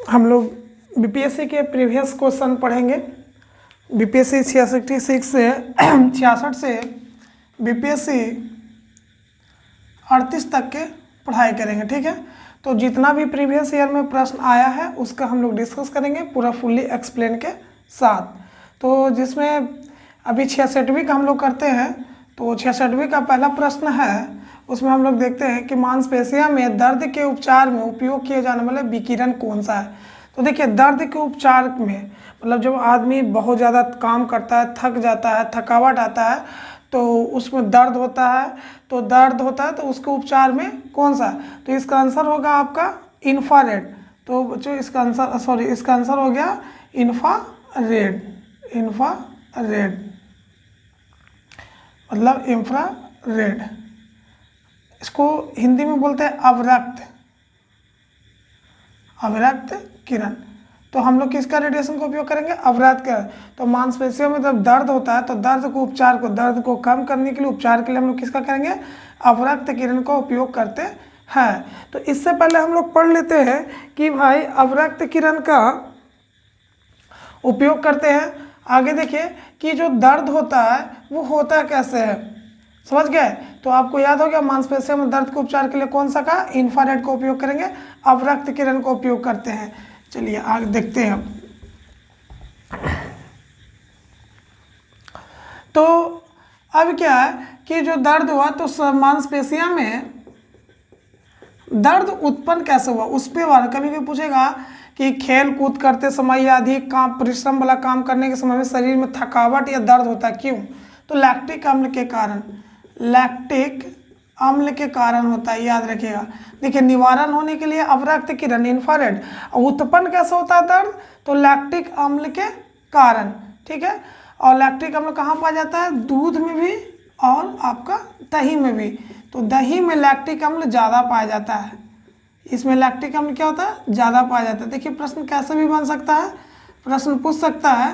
हम लोग बीपीएससी के प्रीवियस क्वेश्चन पढ़ेंगे। बीपीएससी 66 से 66 से बीपीएससी 38 तक के पढ़ाई करेंगे, ठीक है। तो जितना भी प्रीवियस ईयर में प्रश्न आया है उसका हम लोग डिस्कस करेंगे पूरा फुल्ली एक्सप्लेन के साथ। तो जिसमें अभी 66वीं का हम लोग करते हैं, तो 66वीं का पहला प्रश्न है, उसमें हम लोग देखते हैं कि मांसपेशियों में दर्द के उपचार में उपयोग किए जाने वाला विकिरण कौन सा है। तो देखिए, दर्द के उपचार में मतलब जब आदमी बहुत ज़्यादा काम करता है, थक जाता है, थकावट आता है, तो उसमें दर्द होता है, तो उसके उपचार में कौन सा। तो इसका आंसर होगा आपका इंफ्रारेड। तो बच्चों इसका आंसर हो गया इंफ्रारेड। मतलब इंफ्रारेड, इसको हिंदी में बोलते हैं अवरक्त किरण। तो हम लोग किसका रेडिएशन का उपयोग करेंगे? अवरक्त किरण। तो मांसपेशियों में जब दर्द होता है तो दर्द को कम करने के लिए उपचार के लिए हम लोग किसका करेंगे? अवरक्त किरण का उपयोग करते हैं। तो इससे पहले हम लोग पढ़ लेते हैं कि भाई अवरक्त किरण का उपयोग करते हैं। आगे देखिए कि जो दर्द होता है वो होता कैसे है, समझ गए। तो आपको याद हो गया मांसपेशियों में दर्द के उपचार के लिए कौन सा का? इंफ्रारेड का उपयोग करेंगे, अवरक्त किरण का उपयोग करते हैं। चलिए आगे देखते हैं। तो अब क्या है कि जो दर्द हुआ तो मांसपेशियों में दर्द उत्पन्न कैसे हुआ उस पर कभी भी पूछेगा कि खेल कूद करते समय या अधिक परिश्रम वाला काम करने के समय में शरीर में थकावट या दर्द होता है, क्यों? तो लैक्टिक अम्ल के कारण होता है, याद रखिएगा। देखिए, निवारण होने के लिए अवरक्त किरण इंफ्रारेड, उत्पन्न कैसे होता है दर्द? तो लैक्टिक अम्ल के कारण, ठीक है। और लैक्टिक अम्ल कहाँ पाया जाता है? दूध में भी और आपका दही में भी। तो दही में लैक्टिक अम्ल ज़्यादा पाया जाता है, इसमें लैक्टिक अम्ल क्या होता है? ज़्यादा पाया जाता है। देखिए, प्रश्न कैसे भी बन सकता है, प्रश्न पूछ सकता है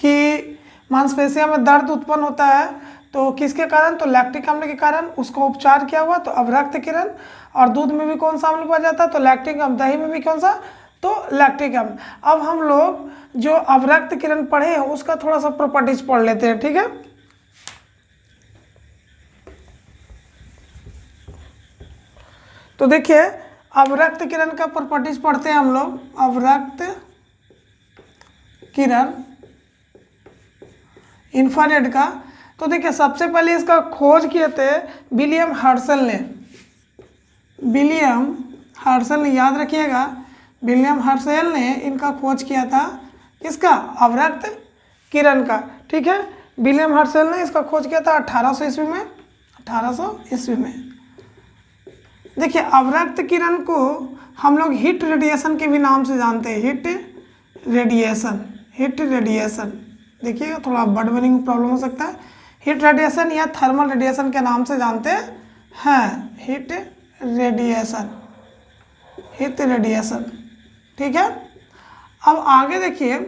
कि मांसपेशियों में दर्द उत्पन्न होता है तो किसके कारण? तो लैक्टिक अम्ल के कारण। उसका उपचार क्या हुआ? तो अवरक्त किरण। और दूध में भी कौन सा अम्ल पाया जाता है? तो लैक्टिक अम्ल। दही में भी कौन सा? तो लैक्टिक अम्ल। अब हम लोग जो अवरक्त किरण पढ़े हैं उसका थोड़ा सा प्रॉपर्टीज पढ़ लेते हैं, ठीक है। तो देखिए, अवरक्त किरण का प्रॉपर्टीज पढ़ते हैं हम लोग। अवरक्त किरण इंफ्रारेड का, तो देखिए सबसे पहले इसका खोज किए थे विलियम हर्शल ने, याद रखिएगा। विलियम हर्शल ने इनका खोज किया था, किसका? अवरक्त किरण का, ठीक है। विलियम हर्शल ने इसका खोज किया था 1800 ईस्वी में। देखिए, अवरक्त किरण को हम लोग हीट रेडिएशन के भी नाम से जानते हैं। हीट रेडिएशन देखिएगा, थोड़ा वर्ड मीनिंग में प्रॉब्लम हो सकता है। हीट रेडिएशन या थर्मल रेडिएशन के नाम से जानते हैं। हीट रेडिएशन, ठीक है। अब आगे देखिए,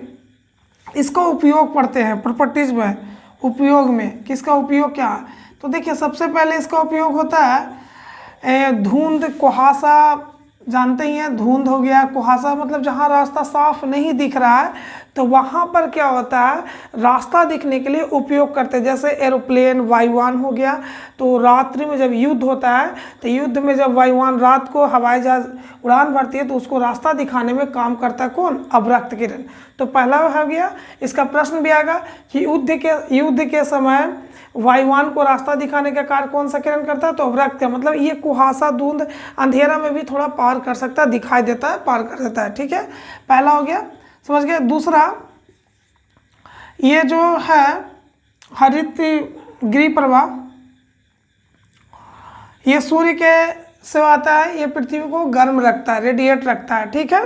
इसका उपयोग पढ़ते हैं प्रॉपर्टीज में। उपयोग में किसका उपयोग क्या है? तो देखिए, सबसे पहले इसका उपयोग होता है धुंध, कुहासा, जानते ही हैं। धुंध हो गया, कुहासा मतलब जहाँ रास्ता साफ नहीं दिख रहा है तो वहाँ पर क्या होता है, रास्ता दिखने के लिए उपयोग करते हैं। जैसे एरोप्लेन, वायुयान हो गया, तो रात्रि में जब युद्ध होता है तो युद्ध में जब वायुयान रात को हवाई जहाज उड़ान भरती है तो उसको रास्ता दिखाने में काम करता है कौन? अवरक्त किरण। तो पहला हो गया। इसका प्रश्न भी आएगा कि युद्ध के समय वायुयान को रास्ता दिखाने का कार्य कौन सा किरण करता है? तो अवरक्त। मतलब ये कुहासा, धुंध, अंधेरा में भी थोड़ा पार कर सकता है, दिखाई देता है, पार कर देता है, ठीक है। पहला हो गया, समझ गए। दूसरा, ये जो है हरित गृह प्रवाह, ये सूर्य के से आता है, ये पृथ्वी को गर्म रखता है, रेडिएट रखता है, ठीक है।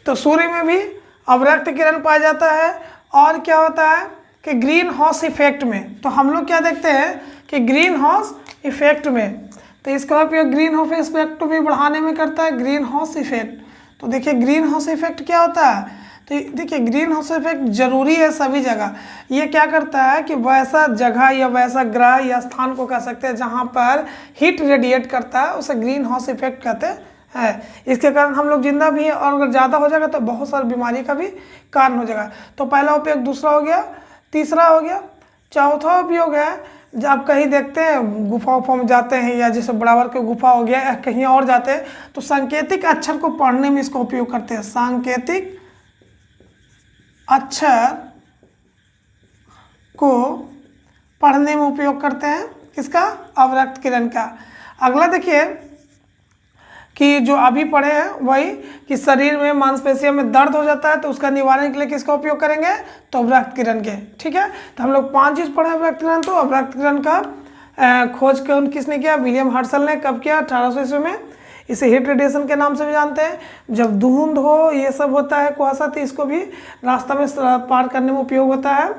तो सूर्य में भी अवरक्त किरण पाया जाता है। और क्या होता है कि ग्रीन हाउस इफेक्ट में, तो हम लोग क्या देखते हैं कि ग्रीन हाउस इफेक्ट में, तो इसका उपयोग ग्रीन हाउस इफेक्ट भी बढ़ाने में करता है, ग्रीन हाउस इफेक्ट। तो देखिए, ग्रीन हाउस इफेक्ट क्या होता है? तो देखिए ग्रीन हाउस इफेक्ट जरूरी है सभी जगह। ये क्या करता है कि वैसा जगह या वैसा ग्रह या स्थान को कह सकते हैं जहाँ पर हीट रेडिएट करता है, उसे ग्रीन हाउस इफेक्ट कहते हैं। इसके कारण हम लोग जिंदा भी हैं, और अगर ज़्यादा हो जाएगा तो बहुत सारी बीमारी का भी कारण हो जाएगा। तो पहला उपयोग दूसरा हो गया, तीसरा हो गया। चौथा उपयोग है, जब आप कहीं देखते हैं गुफा उफा में जाते हैं, या जैसे बराबर के गुफा हो गया या कहीं और जाते हैं, तो सांकेतिक अक्षर को पढ़ने में इसका उपयोग करते हैं। सांकेतिक अक्षर को पढ़ने में उपयोग करते हैं किसका? अवरक्त किरण का। अगला देखिए कि जो अभी पढ़े हैं वही, कि शरीर में मांसपेशियों में दर्द हो जाता है तो उसका निवारण के लिए किसका उपयोग करेंगे? तो अवरक्त किरण के। ठीक है, तो हम लोग 5 चीज़ पढ़े अवरक्त किरण। तो अवरक्त किरण का खोज कौन किसने किया? विलियम हर्शल ने। कब किया? 1800 ईस्वी में। इसे हीट रेडिएशन के नाम से भी जानते हैं। जब धुंध हो, ये सब होता है कुहासा, तो इसको भी रास्ता में पार करने में उपयोग होता है।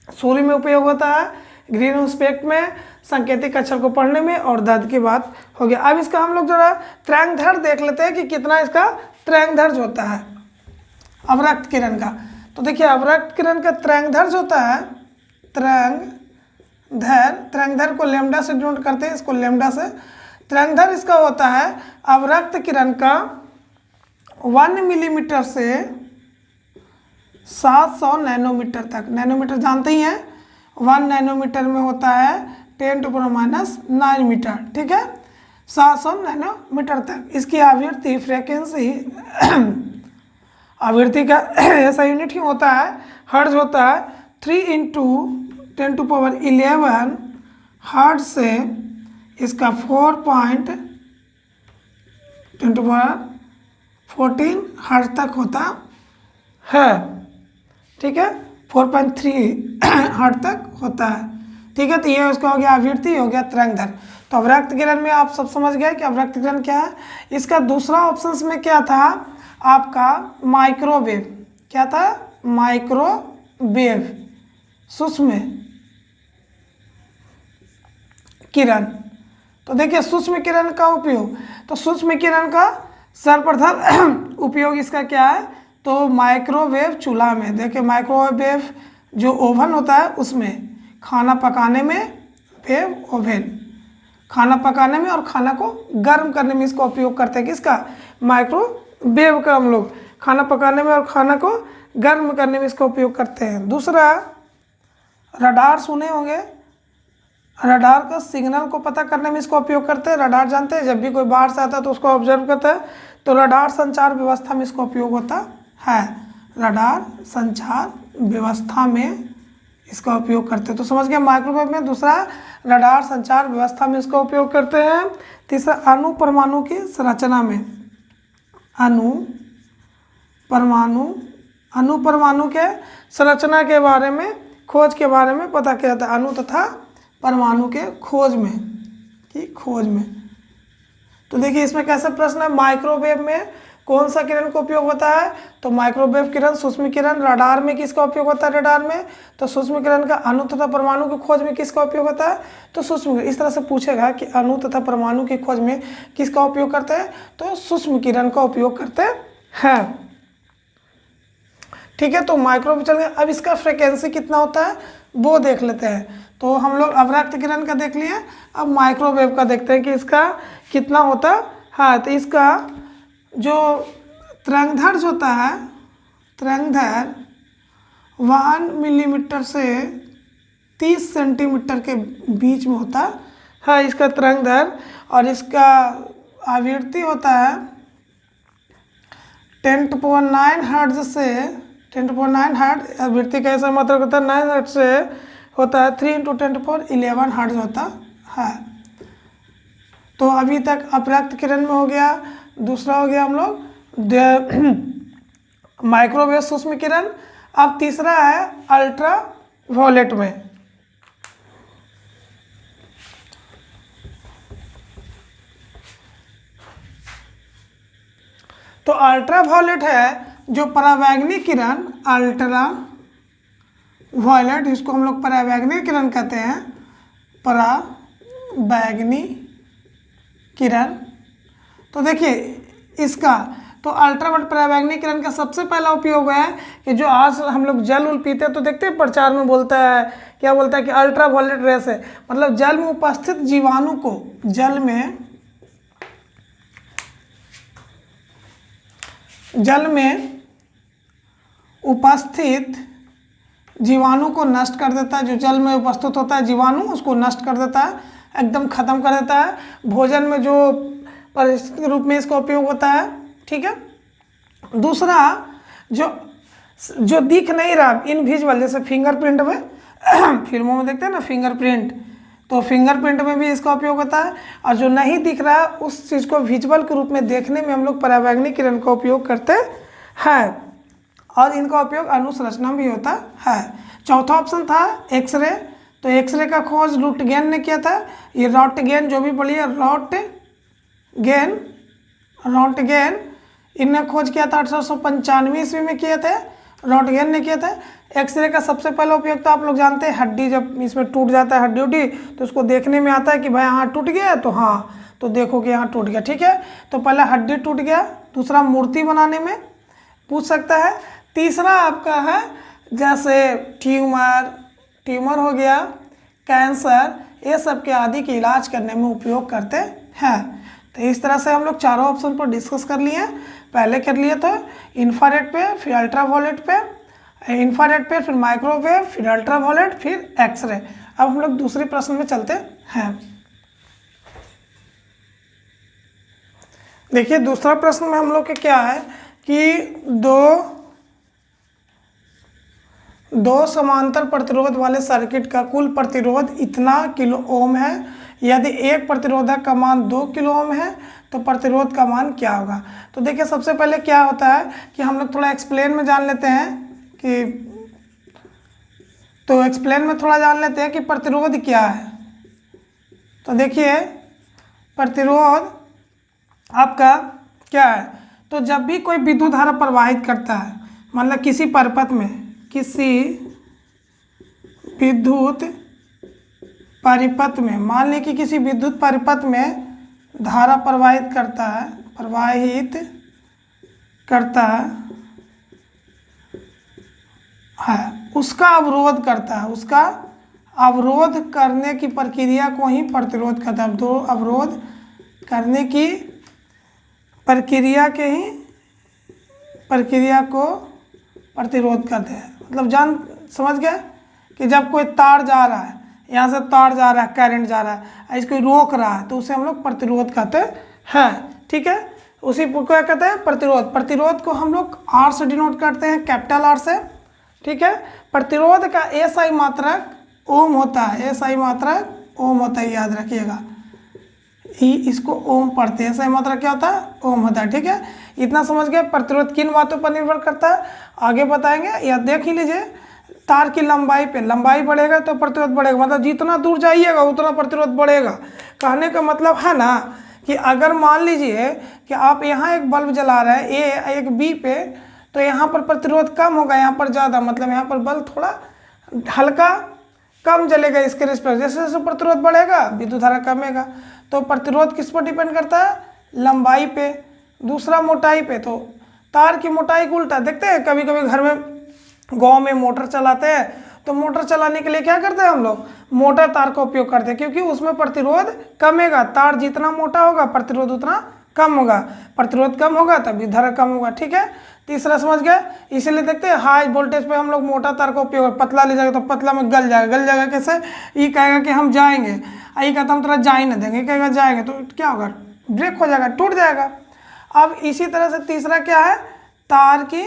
सूर्य में उपयोग होता है, ग्रीन हाउस इफेक्ट में, सांकेतिक अक्षर को पढ़ने में, और दर्द की बात हो गया। अब इसका हम लोग जरा तरंगदैर्घ्य देख लेते हैं कि कितना इसका तरंगदैर्घ्य होता है अवरक्त किरण का। तो देखिए अवरक्त किरण का तरंगदैर्घ्य होता है, तरंगदैर्घ्य को लैम्डा से डिनोट करते हैं, इसको लैम्डा से। तरंगदैर्घ्य इसका होता है अवरक्त किरण का 1 मिलीमीटर से 700 नैनोमीटर तक। नैनोमीटर जानते ही हैं, 1 नैनोमीटर में होता है 10⁻⁹ मीटर। ठीक है, 700 नैनोमीटर तक इसकी आवृत्ति, फ्रीक्वेंसी आवृत्ति का ऐसा यूनिट ही होता है, हर्ट्ज होता है। 3 × 10⁻11 हर्ट्ज से इसका 4.10⁻14 हर्ट्ज तक होता है। ठीक है, 4.3 हर्ट्ज तक होता है। ठीक है, तो ये उसका हो गया आवृत्ति, हो गया तरंगदैर्घ्य। तो अवरक्त किरण में आप सब समझ गए कि अवरक्त किरण क्या है। इसका दूसरा ऑप्शंस में क्या था आपका? माइक्रोवेव। क्या था? माइक्रोवेव, सूक्ष्म किरण। तो देखिए सूक्ष्म किरण का उपयोग, तो सूक्ष्म किरण का सर्वप्रथम उपयोग इसका क्या है? तो माइक्रोवेव चूल्हा में। देखिए माइक्रोवेव जो ओवन होता है उसमें, खाना पकाने में, वेव ओवन, खाना पकाने में और खाना को गर्म करने में इसका उपयोग करते हैं। किसका? माइक्रोवेव का। हम लोग खाना पकाने में और खाना को गर्म करने में इसका उपयोग करते हैं। दूसरा, रडार सुने होंगे, रडार का सिग्नल को पता करने में इसका उपयोग करते हैं। रडार जानते हैं, जब भी कोई बाहर से आता है तो उसको ऑब्जर्व करता है, तो रडार संचार व्यवस्था में इसका उपयोग होता है। रडार संचार व्यवस्था में इसका उपयोग करते हैं। तो समझ गए माइक्रोवेव में। दूसरा, रडार संचार व्यवस्था में इसका उपयोग करते हैं। तीसरा, अणु परमाणु की संरचना में, अणु परमाणु के संरचना के बारे में, खोज के बारे में पता किया जाता है। अणु तथा परमाणु के खोज में, तो देखिए इसमें कैसे प्रश्न है, माइक्रोवेव में कौन सा किरण का उपयोग होता है? तो माइक्रोवेव किरण, सूक्ष्म किरण। रडार में किसका उपयोग होता है? रडार में। तो सूक्ष्म किरण का अणु तथा परमाणु की खोज में किसका उपयोग होता है? तो सूक्ष्म। इस तरह से पूछेगा कि अणु तथा परमाणु की खोज में किसका उपयोग करते हैं? तो सूक्ष्म किरण का उपयोग करते हैं। ठीक है, तो माइक्रोवेव चल गया। अब इसका फ्रिक्वेंसी कितना होता है वो देख लेते हैं। तो हम लोग अवरक्त किरण का देख लिए, अब माइक्रोवेव का देखते हैं कि इसका कितना होता है। तो इसका जो तरंगदैर्घ्य होता है, तरंगदैर्घ्य 1 मिलीमीटर से 30 सेंटीमीटर के बीच में होता है इसका तरंगदैर्घ्य। और इसका आवृत्ति होता है 10⁻9 हर्ट्ज से, 10⁻9 हर्ट्ज आवृत्ति का ऐसा मतलब होता है 9 हर्ट्ज से होता है, 3 × 10⁻11 हर्ट्ज होता है। तो अभी तक अवरक्त किरण में हो गया। दूसरा हो गया हम लोग माइक्रोवेव सूक्ष्म किरण। अब तीसरा है अल्ट्रा वायलेट में। तो अल्ट्रा वायलेट है जो परावैंगनी किरण, अल्ट्रा वायलेट, इसको हम लोग परावैंगनी किरण कहते हैं, परावैंगनी किरण। तो देखिए इसका, तो अल्ट्रावायलेट पराबैंगनी किरण का सबसे पहला उपयोग है कि जो आज हम लोग जल उल पीते हैं तो देखते हैं प्रचार में बोलता है, क्या बोलता है कि अल्ट्रावायलेट रेस है, मतलब जल में उपस्थित जीवाणु को, जल में उपस्थित जीवाणु को नष्ट कर देता है। जो जल में उपस्थित होता है जीवाणु उसको नष्ट कर देता है, एकदम खत्म कर देता है। भोजन में जो परिस्थिति के रूप में इसका उपयोग होता है, ठीक है। दूसरा जो दिख नहीं रहा, इनविजिबल, जैसे फिंगरप्रिंट में फिल्मों में देखते हैं ना फिंगरप्रिंट, तो फिंगरप्रिंट में भी इसका उपयोग होता है। और जो नहीं दिख रहा उस चीज़ को विजुअल के रूप में देखने में हम लोग पराबैंगनी किरण का उपयोग करते हैं, और इनका उपयोग अनुसंरचना भी होता है। चौथा ऑप्शन था एक्सरे, तो एक्सरे का खोज रोटगेन ने किया था। ये रोटगेन जो भी बोलिए, रोटगेन इनने खोज किया था 1895 ईस्वी में किए थे, रोटगेन ने किया था। एक्सरे का सबसे पहला उपयोग तो आप लोग जानते हैं, हड्डी जब इसमें टूट जाता है हड्डी उड्डी तो उसको देखने में आता है कि भाई यहाँ टूट गया है, तो हाँ तो देखो कि यहाँ टूट गया, ठीक है। तो पहला हड्डी टूट गया, दूसरा मूर्ति बनाने में पूछ सकता है, तीसरा आपका है जैसे ट्यूमर हो गया, कैंसर, ये सब के आदि के इलाज करने में उपयोग करते हैं। तो इस तरह से हम लोग चारों ऑप्शन पर डिस्कस कर लिए। पहले कर लिए तो इंफ्रारेड पे, फिर अल्ट्रावायलेट पे, इंफ्रारेड पे, फिर माइक्रोवेव, फिर अल्ट्रावायलेट, फिर एक्सरे। अब हम लोग दूसरे प्रश्न में चलते हैं। देखिए दूसरा प्रश्न में हम लोग के क्या है कि दो समांतर प्रतिरोध वाले सर्किट का कुल प्रतिरोध इतना किलो ओम है। यदि एक प्रतिरोधक का मान 2 किलो ओम है तो प्रतिरोध का मान क्या होगा। तो देखिए सबसे पहले क्या होता है कि हम लोग थोड़ा एक्सप्लेन में जान लेते हैं कि प्रतिरोध क्या है। तो देखिए प्रतिरोध आपका क्या है, तो जब भी कोई विद्युत धारा प्रवाहित करता है, मतलब किसी विद्युत परिपथ में, मान लें कि किसी विद्युत परिपथ में धारा प्रवाहित करता है, उसका अवरोध करता है, उसका अवरोध करने की प्रक्रिया को ही प्रतिरोध कहता है। दो अवरोध करने की प्रक्रिया को प्रतिरोध करते हैं। मतलब समझ गए कि जब कोई तार जा रहा है, यहाँ से तार जा रहा है, करंट जा रहा है, इसको रोक रहा है, तो उसे हम लोग प्रतिरोध कहते हैं, ठीक है। उसी को क्या कहते हैं, प्रतिरोध। प्रतिरोध को हम लोग आर से डिनोट करते हैं, कैपिटल आर से, ठीक है। प्रतिरोध का एसआई मात्रक ओम होता है, एसआई मात्रक ओम होता है, याद रखिएगा। इसको ओम पढ़ते हैं, एसआई मात्रक क्या होता है, ओम होता है, ठीक है। इतना समझ गए। प्रतिरोध किन बातों पर निर्भर करता है आगे बताएंगे, या देख ही लीजिए। तार की लंबाई पे, लंबाई बढ़ेगा तो प्रतिरोध बढ़ेगा, मतलब जितना दूर जाइएगा उतना प्रतिरोध बढ़ेगा। कहने का मतलब है ना कि अगर मान लीजिए कि आप यहाँ एक बल्ब जला रहे हैं ए एक बी पे, तो यहाँ पर प्रतिरोध कम होगा, यहाँ पर ज़्यादा, मतलब यहाँ पर बल्ब थोड़ा हल्का कम जलेगा इसके रिस्पेक्ट। जैसे जैसे प्रतिरोध बढ़ेगा विद्युत धारा कमेगा। तो प्रतिरोध किस पर डिपेंड करता है, लंबाई पे। दूसरा मोटाई पे, तो तार की मोटाई को उल्टा देखते हैं, कभी कभी घर में गांव में मोटर चलाते हैं, तो मोटर चलाने के लिए क्या करते हैं हम लोग, मोटर तार का उपयोग करते हैं, क्योंकि उसमें प्रतिरोध कमेगा। तार जितना मोटा होगा प्रतिरोध उतना कम होगा, प्रतिरोध कम होगा तब विद्युत धारा कम होगा, ठीक है। तीसरा समझ गए। इसीलिए देखते हैं हाई वोल्टेज पे हम लोग मोटा तार का उपयोग, पतला ले जाएगा तो पतला में गल जाएगा कैसे, ये कहेगा कि हम जाएंगे, ये कहता हम थोड़ा जा ही नहीं देंगे, कहेगा जाएंगे, तो क्या होगा, ब्रेक हो जाएगा, टूट जाएगा। अब इसी तरह से तीसरा क्या है, तार की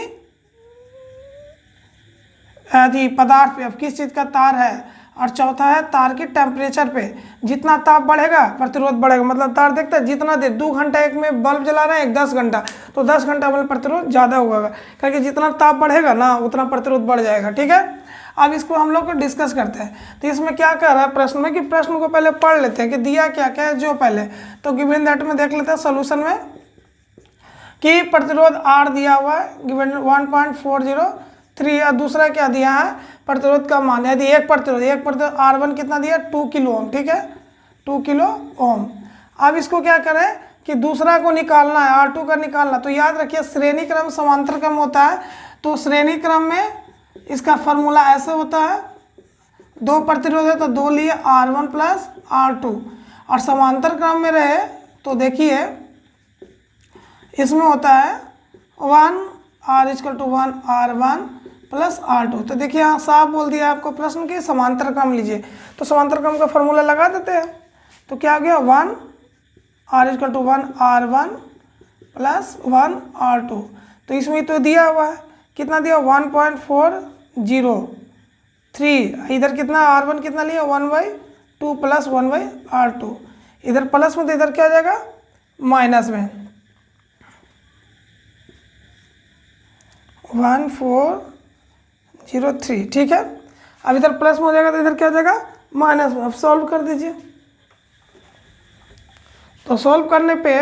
पदार्थ पे, अब किस चीज़ का तार है। और चौथा है तार की टेम्परेचर पे, जितना ताप बढ़ेगा प्रतिरोध बढ़ेगा। मतलब तार देखते हैं जितना देर 2 घंटा एक में बल्ब जला रहे हैं, एक 10 घंटा, तो 10 घंटा वाला प्रतिरोध ज़्यादा होगा, क्योंकि जितना ताप बढ़ेगा ना उतना प्रतिरोध बढ़ जाएगा, ठीक है। अब इसको हम लोग डिस्कस करते हैं। तो इसमें क्या कर रहा है प्रश्न में कि प्रश्न को पहले पढ़ लेते हैं कि दिया क्या क्या है जो पहले, तो गिवन दैट में देख लेते हैं सोल्यूशन में कि प्रतिरोध आर दिया हुआ है गिवन 1.403, और दूसरा क्या दिया है प्रतिरोध का मान, यदि एक प्रतिरोध R1 कितना दिया 2 किलो ओम, ठीक है, 2 किलो ओम। अब इसको क्या करें कि दूसरा को निकालना है, R2 का निकालना। तो याद रखिए श्रेणी क्रम समांतर क्रम होता है, तो श्रेणी क्रम में इसका फॉर्मूला ऐसे होता है, 2 प्रतिरोध है तो 2 लिए R1 प्लस R2, और समांतर क्रम में रहे तो देखिए इसमें होता है 1 R=1 R1 प्लस R2। तो देखिए यहाँ साफ बोल दिया आपको प्रश्न कि समांतर क्रम लीजिए, तो समांतर क्रम का फॉर्मूला लगा देते हैं। तो क्या हो गया 1 R=1 R1 प्लस 1 R2। तो इसमें तो दिया हुआ है, कितना दिया 1.403, इधर कितना R1 कितना लिया 1/2 प्लस 1/R2, इधर प्लस में तो इधर क्या आ जाएगा माइनस में 1403। ठीक है, अब इधर प्लस में हो जाएगा तो इधर क्या आ जाएगा माइनस में। अब सॉल्व कर दीजिए, तो सॉल्व करने पे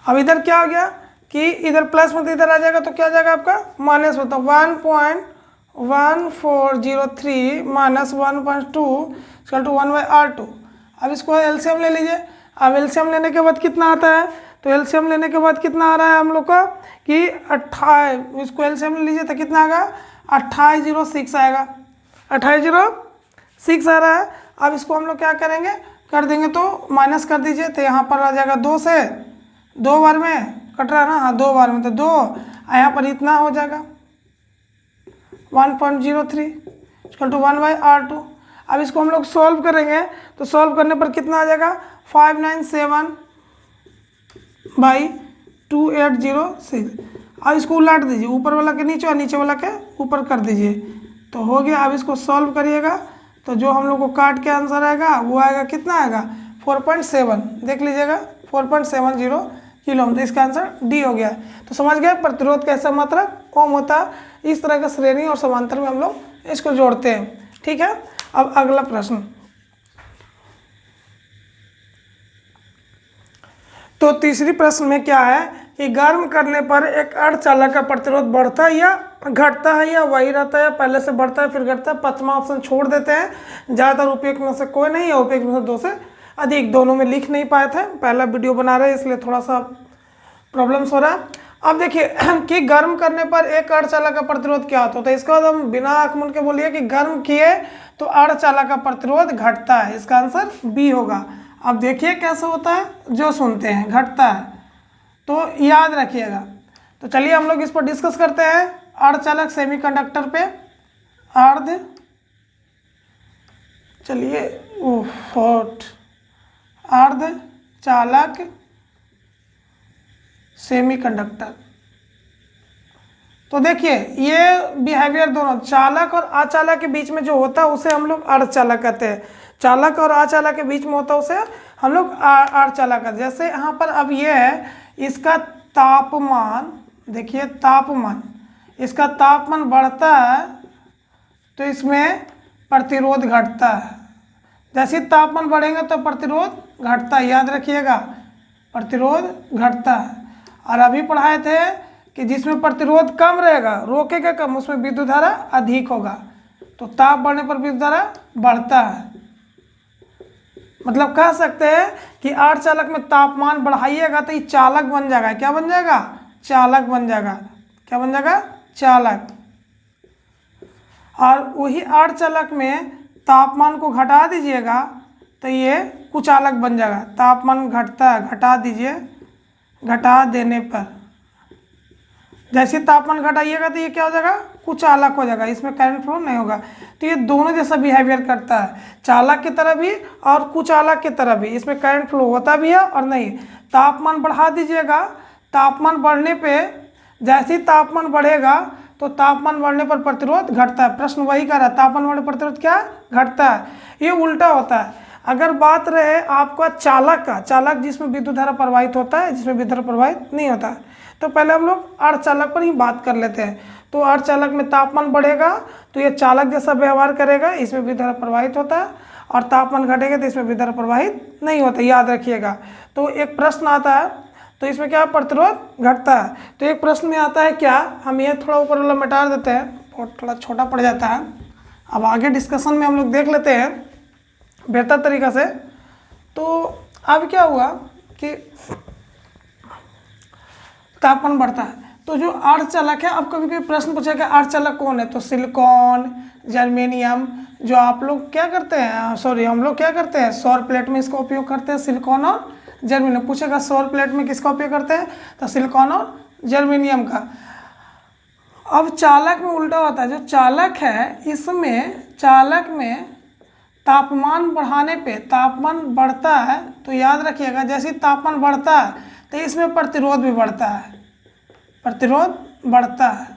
अब इधर क्या हो गया कि इधर प्लस में तो इधर आ जाएगा तो क्या आ जाएगा आपका माइनस में। तो 1.1403 माइनस 1.2 = 1/R2। अब इसको एलसीएम ले लीजिए। अब एलसीएम लेने के बाद कितना आता है, तो एलसीएम लेने के बाद कितना आ रहा है हम लोग का कि 28, इसको एलसीएम ले लीजिए तो कितना आएगा 2806 आएगा, 2806 आ रहा है। अब इसको हम लोग क्या करेंगे, कर देंगे तो माइनस कर दीजिए, तो यहाँ पर आ जाएगा 2 से 2 बार में कट रहा है ना, हाँ 2 बार में, तो 2 यहाँ पर इतना हो जाएगा 1.03 = 1/R2। अब इसको हम लोग सॉल्व करेंगे, तो सॉल्व करने पर कितना आ जाएगा 597/2806। अब इसको उलट दीजिए, ऊपर वाला के नीचे और नीचे वाला के ऊपर कर दीजिए, तो हो गया। अब इसको सॉल्व करिएगा तो जो हम लोग को काट के आंसर आएगा वो आएगा कितना आएगा 4.7, देख लीजिएगा 4.70 किलो। तो इसका आंसर डी हो गया। तो समझ गए प्रतिरोध कैसा मात्रक ओम होता है। इस तरह का श्रेणी और समांतर में हम लोग इसको जोड़ते हैं। ठीक है, अब अगला प्रश्न। तो तीसरी प्रश्न में क्या है कि गर्म करने पर एक अर्धचालक का प्रतिरोध बढ़ता है या घटता है या वही रहता है, पहले से बढ़ता है फिर घटता है। पांचवा ऑप्शन छोड़ देते हैं, ज़्यादातर उपयुक्त में से कोई नहीं है, उपयुक्त में से 2 से अधिक। दोनों में लिख नहीं पाए थे, पहला वीडियो बना रहे इसलिए थोड़ा सा प्रॉब्लम्स हो रहा है। अब देखिए कि गर्म करने पर एक अर्धचालक का प्रतिरोध क्या होता है, तो इसके बाद हम बिना आँख मूंद के बोलिए कि गर्म किए तो अर्धचालक का प्रतिरोध घटता है। इसका आंसर बी होगा। अब देखिए कैसे होता है, जो सुनते हैं घटता है तो याद रखिएगा। तो चलिए हम लोग इस पर डिस्कस करते हैं। अर्धचालक सेमीकंडक्टर पे अर्धचालक सेमीकंडक्टर। तो देखिए ये बिहेवियर दोनों चालक और अचालक के बीच में जो होता है उसे हम लोग अर्धचालक कहते हैं। चालक और अचालक के बीच में होता है उसे हम लोग अर्धचालक कहते हैं। जैसे यहाँ पर अब ये है, इसका तापमान देखिए, तापमान, इसका तापमान बढ़ता है तो इसमें प्रतिरोध घटता है। जैसे तापमान बढ़ेगा तो प्रतिरोध घटता है, याद रखिएगा प्रतिरोध घटता है। और अभी पढ़ाए थे कि जिसमें प्रतिरोध कम रहेगा, रोकेगा कम, उसमें विद्युत धारा अधिक होगा। तो ताप बढ़ने पर विद्युत धारा बढ़ता है। मतलब कह सकते हैं कि अर्धचालक में तापमान बढ़ाइएगा तो ये चालक बन जाएगा। क्या बन जाएगा? चालक बन जाएगा। क्या बन जाएगा? चालक। और वही अर्धचालक में तापमान को घटा दीजिएगा तो ये कुचालक बन जाएगा। तापमान घटता है, घटा दीजिए, घटा देने पर जैसे तापमान घटाइएगा तो ये क्या हो जाएगा? कुचालक हो जाएगा, इसमें करंट फ्लो नहीं होगा। तो ये दोनों जैसा बिहेवियर करता है, चालक की तरह भी और कुचालक की तरह भी। इसमें करंट फ्लो होता भी है और नहीं। तापमान बढ़ा दीजिएगा, तापमान बढ़ने पे जैसे ही तापमान बढ़ेगा तो तापमान बढ़ने पर प्रतिरोध घटता है। प्रश्न वही कर रहा है, तापमान बढ़ने पर प्रतिरोध क्या घटता है। ये उल्टा होता है। अगर बात रहे आपका चालक का, चालक जिसमें विद्युत धारा प्रवाहित होता है, जिसमें विद्युत धारा प्रवाहित नहीं होता है, तो पहले हम लोग अर्धचालक पर ही बात कर लेते हैं। तो अर्धचालक में तापमान बढ़ेगा तो ये चालक जैसा व्यवहार करेगा, इसमें विद्युत धारा प्रवाहित होता है। और तापमान घटेगा तो इसमें विद्युत धारा प्रवाहित नहीं होता, याद रखिएगा। तो एक प्रश्न आता है तो इसमें क्या प्रतिरोध घटता है। तो एक प्रश्न में आता है क्या, हम ये थोड़ा ऊपर वाला मिटा देते हैं, और थोड़ा छोटा पड़ जाता है। अब आगे डिस्कशन में हम लोग देख लेते हैं बेहतर तरीक़ा से। तो अब क्या हुआ कि तापमान बढ़ता है, तो जो अर्धचालक है, अब कभी कभी प्रश्न पूछा कि अर्धचालक कौन है, तो सिलिकॉन, जर्मेनियम, जो आप लोग क्या करते हैं, सॉरी हम लोग क्या करते हैं, सौर प्लेट में इसका उपयोग करते हैं, सिलिकॉन और जर्मेनियम। पूछेगा सौर प्लेट में किसका उपयोग करते हैं, तो सिलिकॉन और जर्मेनियम का। अब चालक में उल्टा होता है, जो चालक है इसमें, चालक में तापमान बढ़ाने पे तापमान बढ़ता है, तो याद रखिएगा जैसे तापमान बढ़ता है तो इसमें प्रतिरोध भी बढ़ता है, प्रतिरोध बढ़ता है,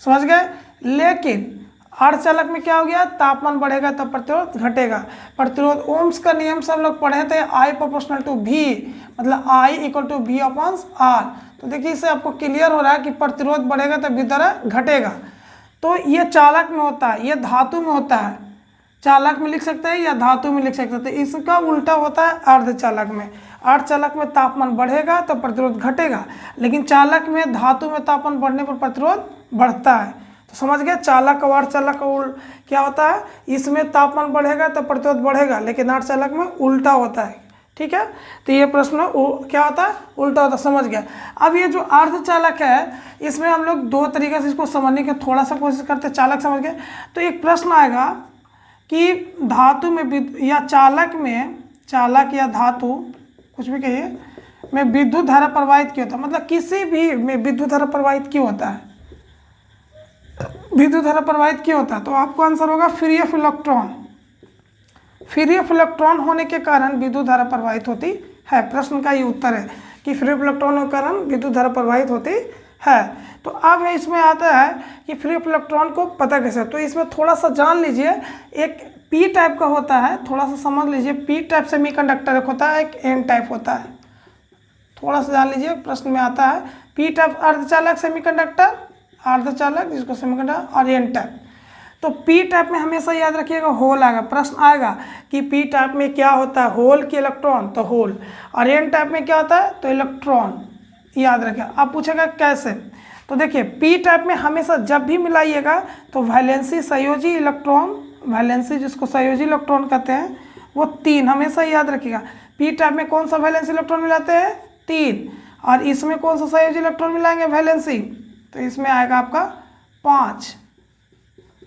समझ गए। लेकिन अर्धचालक में क्या हो गया, तापमान बढ़ेगा तो प्रतिरोध घटेगा। प्रतिरोध ओम्स का नियम से हम लोग पढ़े थे, I प्रोपोर्शनल टू V, मतलब I equal to V upon R। तो देखिए इससे आपको क्लियर हो रहा है कि प्रतिरोध बढ़ेगा तो विद्युत घटेगा। तो ये चालक में होता है, ये धातु में होता है, चालक में लिख सकते हैं या धातु में लिख सकते हैं। तो इसका उल्टा होता है अर्धचालक में। अर्धचालक में तापमान बढ़ेगा तो प्रतिरोध घटेगा, लेकिन चालक में, धातु में तापमान बढ़ने पर प्रतिरोध बढ़ता है। तो समझ गए, चालक और अर्धचालक का क्या होता है, इसमें तापमान बढ़ेगा तो प्रतिरोध बढ़ेगा, लेकिन अर्धचालक में उल्टा होता है। ठीक है, तो ये प्रश्न क्या होता है, उल्टा होता है, समझ गया। अब ये जो अर्धचालक है, इसमें हम लोग दो तरीके से इसको समझने की थोड़ा सा कोशिश करते हैं। चालक समझ गए, तो एक प्रश्न आएगा कि धातु में या चालक में, चालक या धातु कुछ भी कहिए, में विद्युत धारा प्रवाहित क्यों होता है, मतलब किसी भी में विद्युत धारा प्रवाहित क्यों होता है, विद्युत धारा प्रवाहित क्यों होता है, तो आपको आंसर होगा free of electron. Free of electron होने के कारण विद्युत धारा प्रवाहित होती है। प्रश्न का ये उत्तर है कि फ्री ऑफ इलेक्ट्रॉन के कारण विद्युत धारा प्रवाहित होती है। तो अब इसमें आता है कि फ्री ऑफ इलेक्ट्रॉन को पता कैसे, तो इसमें थोड़ा सा जान लीजिए। एक पी टाइप का होता है, थोड़ा सा समझ लीजिए। पी टाइप सेमीकंडक्टर एक होता है, एक एन टाइप होता है, थोड़ा सा जान लीजिए, प्रश्न में आता है। पी टाइप अर्धचालक सेमीकंडक्टर, अर्धचालक जिसको सेमीकंडक्टर, और एन टाइप। तो पी टाइप में हमेशा याद रखिएगा होल आएगा। प्रश्न आएगा कि पी टाइप में क्या होता है, होल की इलेक्ट्रॉन, तो होल। और एन टाइप में क्या होता है, तो इलेक्ट्रॉन, याद रखिए। अब पूछेगा कैसे, तो देखिए पी टाइप में हमेशा जब भी मिलाइएगा तो वैलेंसी संयोजी इलेक्ट्रॉन, वैलेंसी जिसको संयोजी इलेक्ट्रॉन कहते हैं, वो 3 हमेशा याद रखिएगा। पी टाइप में कौन सा वैलेंसी इलेक्ट्रॉन मिलाते हैं, 3। और इसमें कौन सा संयोजी इलेक्ट्रॉन मिलाएंगे, वैलेंसी, तो इसमें आएगा आपका 5।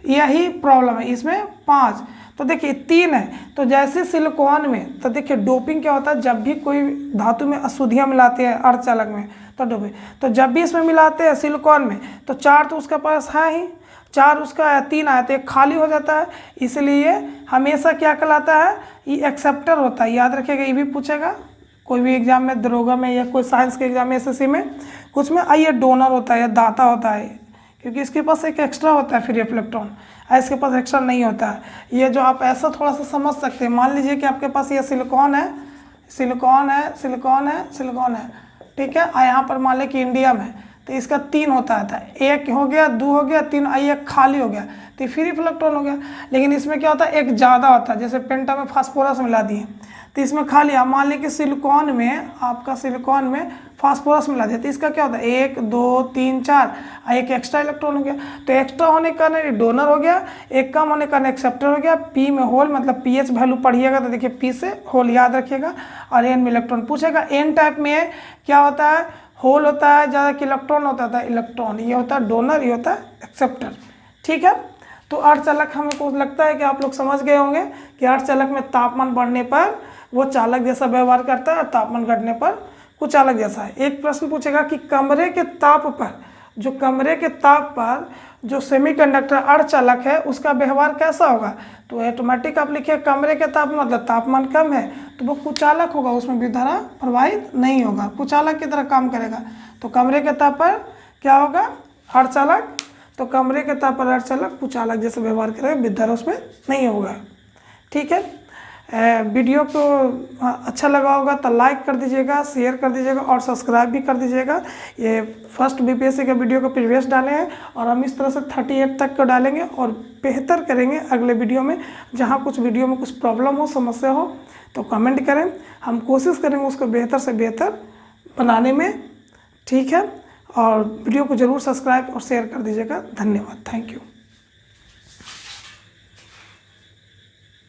यही प्रॉब्लम है, इसमें 5। तो देखिए 3 है, तो जैसे सिलिकॉन में, तो देखिए डोपिंग क्या होता है, जब भी कोई धातु में अशुद्धियाँ मिलाते हैं अर्धचालक में तो डोपिंग, तो जब भी इसमें मिलाते हैं सिलिकॉन में, तो 4 तो उसका पास है ही, 4 उसका है, 3 आया तो एक खाली हो जाता है। इसलिए हमेशा क्या कहलाता है, ये एक्सेप्टर होता है। याद रखिएगा, ये भी पूछेगा कोई भी एग्जाम में, दरोगा में या कोई साइंस के एग्जाम में, एसएससी में, कुछ में ये डोनर होता है या दाता होता है, क्योंकि इसके पास एक एक्स्ट्रा होता है फ्री ऑफ इलेक्ट्रॉन, इसके पास एक्स्ट्रा नहीं होता है। ये जो आप ऐसा थोड़ा सा समझ सकते हैं, मान लीजिए कि आपके पास ये सिलिकॉन है, सिलिकॉन है, सिलिकॉन है, सिलिकॉन है, ठीक है। और यहाँ पर मान लें कि इंडियम है, तो इसका 3 होता है, 1 हो गया, 2 हो गया, 3, एक खाली हो गया, तो फ्री ऑफ इलेक्ट्रॉन हो गया। लेकिन इसमें क्या होता है, एक ज़्यादा होता है, जैसे पेंटा में फास्फोरस मिला दिए तो इसमें खाली। मान लें कि सिलिकॉन में, आपका सिलिकॉन में फास्फोरस मिला दिया, तो इसका क्या होता है, 1, 2, 3, 4, एक एक्स्ट्रा इलेक्ट्रॉन हो गया। तो एक्स्ट्रा होने के कारण डोनर हो गया, एक कम होने के कारण एक्सेप्टर हो गया। पी में होल, मतलब पीएच वैल्यू पढ़िएगा तो देखिए पी से होल याद रखिएगा, और एन में इलेक्ट्रॉन। पूछेगा एन टाइप में क्या होता है, होल होता है ज़्यादा कि इलेक्ट्रॉन होता है, इलेक्ट्रॉन। ये होता है डोनर, ये होता है एक्सेप्टर, ठीक है। तो अर्धचालक हमें को लगता है कि आप लोग समझ गए होंगे कि अर्धचालक में तापमान बढ़ने पर वो चालक जैसा व्यवहार करता है, तापमान घटने पर कुछ अलग जैसा है। एक प्रश्न पूछेगा कि कमरे के ताप पर, जो कमरे के ताप पर जो सेमीकंडक्टर अर्धचालक है उसका व्यवहार कैसा होगा, तो ऑटोमेटिक आप लिखिए कमरे के ताप मतलब तापमान कम है तो वो कुचालक होगा, उसमें विद्युत धारा प्रवाहित नहीं होगा, कुचालक की तरह काम करेगा। तो कमरे के ताप पर क्या होगा, अर्धचालक। तो कमरे के ताप पर अर्धचालक कुचालक जैसे व्यवहार करेगा, विद्युत धारा उसमें नहीं होगा, ठीक है। वीडियो को अच्छा लगा होगा तो लाइक कर दीजिएगा, शेयर कर दीजिएगा और सब्सक्राइब भी कर दीजिएगा। ये फर्स्ट बीपीएससी का वीडियो को प्रीवियस डाले हैं और हम इस तरह से 38 तक को डालेंगे और बेहतर करेंगे अगले वीडियो में। जहाँ कुछ वीडियो में कुछ प्रॉब्लम हो, समस्या हो तो कमेंट करें, हम कोशिश करेंगे उसको बेहतर से बेहतर बनाने में, ठीक है। और वीडियो को ज़रूर सब्सक्राइब और शेयर कर दीजिएगा। धन्यवाद, थैंक यू।